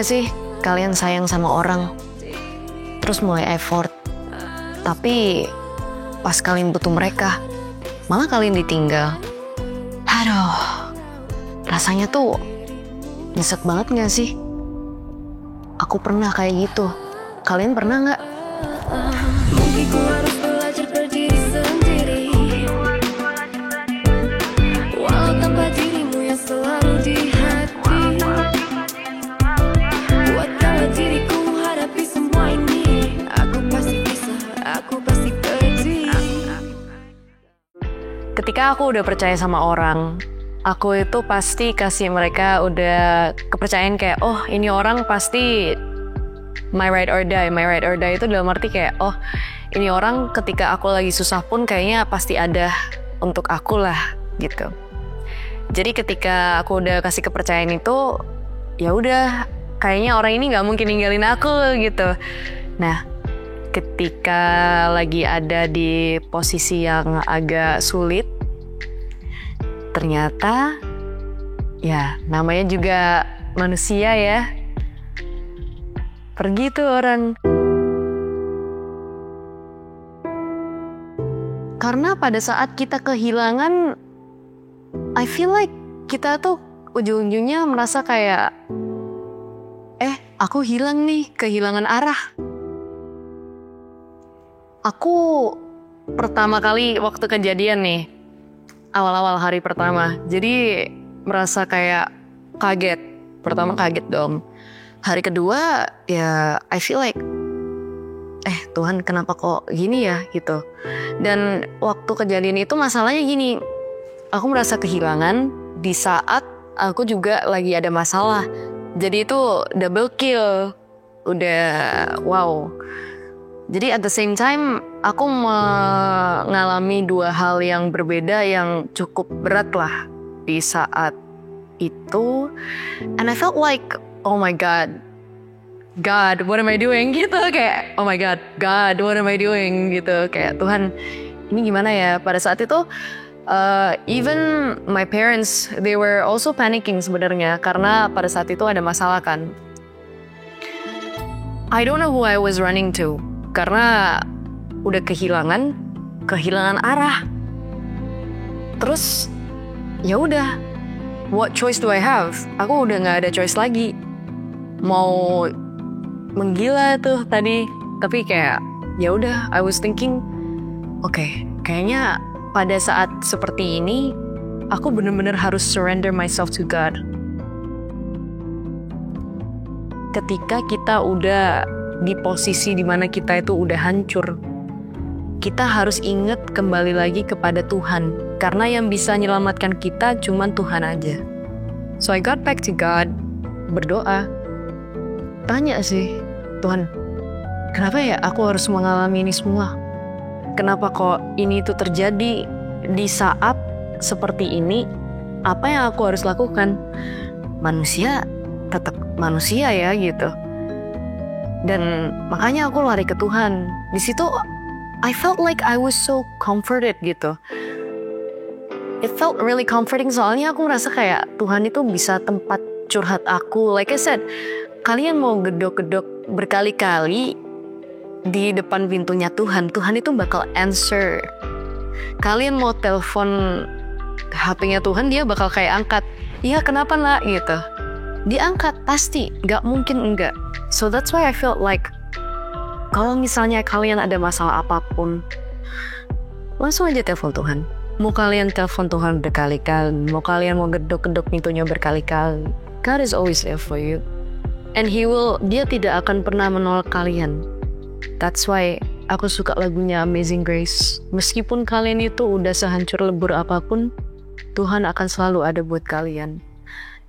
gak sih kalian sayang sama orang, terus mulai effort, tapi pas kalian butuh mereka, malah kalian ditinggal? Aduh, rasanya tuh nyesek banget gak sih? Aku pernah kayak gitu. Kalian pernah gak? Mungkin ku harus belajar berdiri sendiri, walau tanpa dirimu yang selalu di hati. Kuatkanlah diriku hadapi semua ini. Aku pasti bisa, aku pasti berdiri. Ketika aku udah percaya sama orang, aku itu pasti kasih mereka udah kepercayaan kayak, oh ini orang pasti my ride or die. My ride or die itu dalam arti kayak, oh ini orang ketika aku lagi susah pun kayaknya pasti ada untuk aku lah gitu. Jadi ketika aku udah kasih kepercayaan itu, ya udah kayaknya orang ini nggak mungkin ninggalin aku gitu. Nah, ketika lagi ada di posisi yang agak sulit, ternyata ya namanya juga manusia ya, pergi tuh orang. Karena pada saat kita kehilangan, I feel like kita tuh ujung-ujungnya merasa kayak, aku hilang nih, kehilangan arah. Aku pertama kali waktu kejadian nih, awal-awal hari pertama, jadi merasa kayak kaget. Pertama kaget dong. Hari kedua ya I feel like, Tuhan kenapa kok gini ya gitu. Dan waktu kejadian itu masalahnya gini, aku merasa kehilangan di saat aku juga lagi ada masalah. Jadi itu double kill. Udah wow. Jadi at the same time aku mengalami dua hal yang berbeda yang cukup berat lah di saat itu. And I felt like, oh my God, what am I doing gitu, kayak oh my God, what am I doing gitu, kayak Tuhan ini gimana ya. Pada saat itu even my parents, they were also panicking sebenarnya karena pada saat itu ada masalah kan. I don't know who I was running to karena udah kehilangan arah. Terus ya udah, what choice do I have? Aku udah nggak ada choice lagi. Mau menggila tuh tadi, tapi kayak ya udah, I was thinking, okay, kayaknya pada saat seperti ini aku benar-benar harus surrender myself to God. Ketika kita udah di posisi dimana kita itu udah hancur, kita harus ingat kembali lagi kepada Tuhan, karena yang bisa menyelamatkan kita cuma Tuhan aja. So I got back to God, berdoa, tanya sih, Tuhan, kenapa ya aku harus mengalami ini semua? Kenapa kok ini tuh terjadi di saat seperti ini? Apa yang aku harus lakukan? Manusia tetap manusia ya gitu. Dan makanya aku lari ke Tuhan. Di situ I felt like I was so comforted gitu. It felt really comforting soalnya aku merasa kayak Tuhan itu bisa tempat curhat aku. Like I said, kalian mau gedok-gedok berkali-kali di depan pintunya Tuhan, Tuhan itu bakal answer. Kalian mau telepon HP-nya Tuhan, dia bakal kayak angkat. Iya kenapa lah gitu. Diangkat pasti, gak mungkin enggak. So that's why I felt like, kalau misalnya kalian ada masalah apapun, langsung aja telepon Tuhan. Mau kalian telepon Tuhan berkali-kali, mau kalian mau gedok-gedok pintunya berkali-kali, God is always there for you. And dia tidak akan pernah menolak kalian. That's why aku suka lagunya Amazing Grace. Meskipun kalian itu udah sehancur lebur apapun, Tuhan akan selalu ada buat kalian.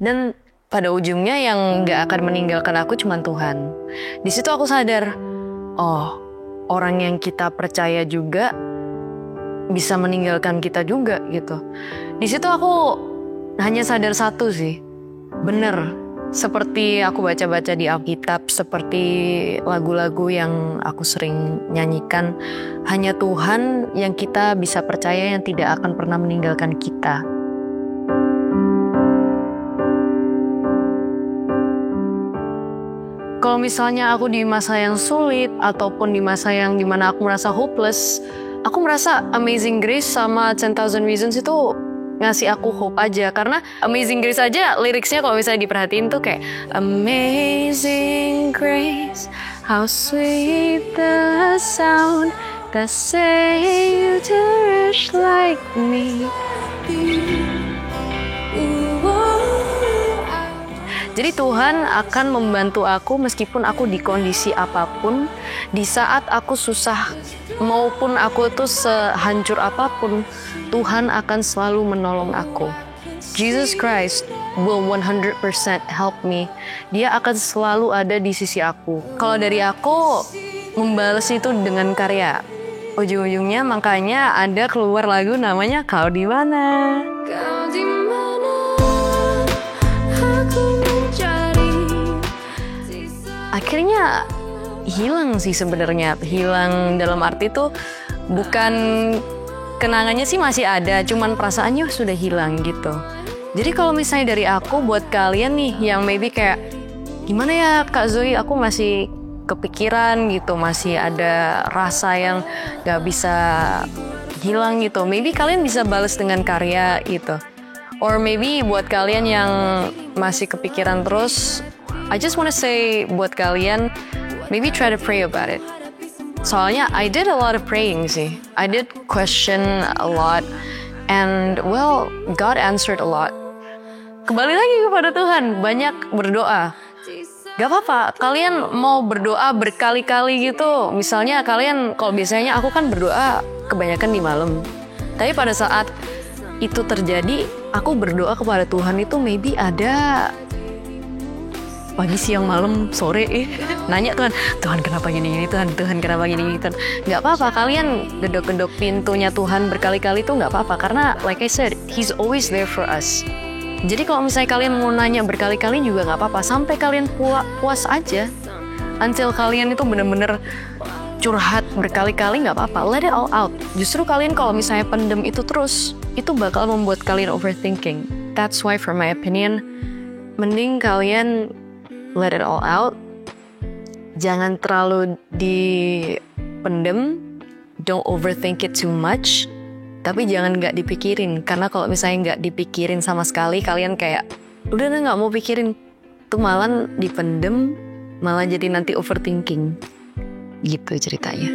Dan pada ujungnya yang gak akan meninggalkan aku cuma Tuhan. Di situ aku sadar, oh, orang yang kita percaya juga bisa meninggalkan kita juga gitu. Di situ aku hanya sadar satu sih, bener. Seperti aku baca-baca di Alkitab, seperti lagu-lagu yang aku sering nyanyikan, hanya Tuhan yang kita bisa percaya yang tidak akan pernah meninggalkan kita. kalau misalnya aku di masa yang sulit ataupun di masa yang dimana aku merasa hopeless, aku merasa Amazing Grace sama 10,000 Reasons itu ngasih aku hope aja. Karena Amazing Grace aja liriknya kalau misalnya diperhatiin tuh kayak Amazing Grace, how sweet the sound that saved a wretch like me. Jadi Tuhan akan membantu aku meskipun aku di kondisi apapun, di saat aku susah maupun aku tuh sehancur apapun, Tuhan akan selalu menolong aku. Jesus Christ will 100% help me. Dia akan selalu ada di sisi aku. Kalau dari aku, membalas itu dengan karya. Ujung-ujungnya makanya ada keluar lagu namanya Kau di Mana. Kau di mana? Aku mencari sisa. Akhirnya hilang sih sebenarnya. Hilang dalam arti tuh bukan kenangannya sih masih ada, cuman perasaannya sudah hilang gitu. Jadi kalau misalnya dari aku buat kalian nih yang maybe kayak gimana ya Kak Zoe, aku masih kepikiran gitu, masih ada rasa yang gak bisa hilang gitu. Maybe kalian bisa balas dengan karya gitu. Or maybe buat kalian yang masih kepikiran terus, I just wanna say buat kalian, maybe try to pray about it. Soalnya I did a lot of praying sih. I did question a lot. And well, God answered a lot. Kembali lagi kepada Tuhan, banyak berdoa. Gak apa-apa, kalian mau berdoa berkali-kali gitu. Misalnya kalian, kalau biasanya aku kan berdoa kebanyakan di malam. Tapi pada saat itu terjadi, aku berdoa kepada Tuhan itu maybe ada pagi, siang, malam, sore, nanya Tuhan kenapa gini-gini, Tuhan kenapa gini-gini, Tuhan. Gak apa-apa, kalian gedok-gedok pintunya Tuhan berkali-kali itu gak apa-apa. Karena like I said, He's always there for us. Jadi kalau misalnya kalian mau nanya berkali-kali juga gak apa-apa. Sampai kalian puas aja. Until kalian itu bener-bener curhat berkali-kali gak apa-apa. Let it all out. Justru kalian kalau misalnya pendem itu terus, itu bakal membuat kalian overthinking. That's why for my opinion, mending kalian let it all out. Jangan terlalu dipendem. Don't overthink it too much. Tapi jangan gak dipikirin. Karena kalau misalnya gak dipikirin sama sekali, kalian kayak udah gak mau pikirin, tuh malah dipendem, malah jadi nanti overthinking. Gitu ceritanya.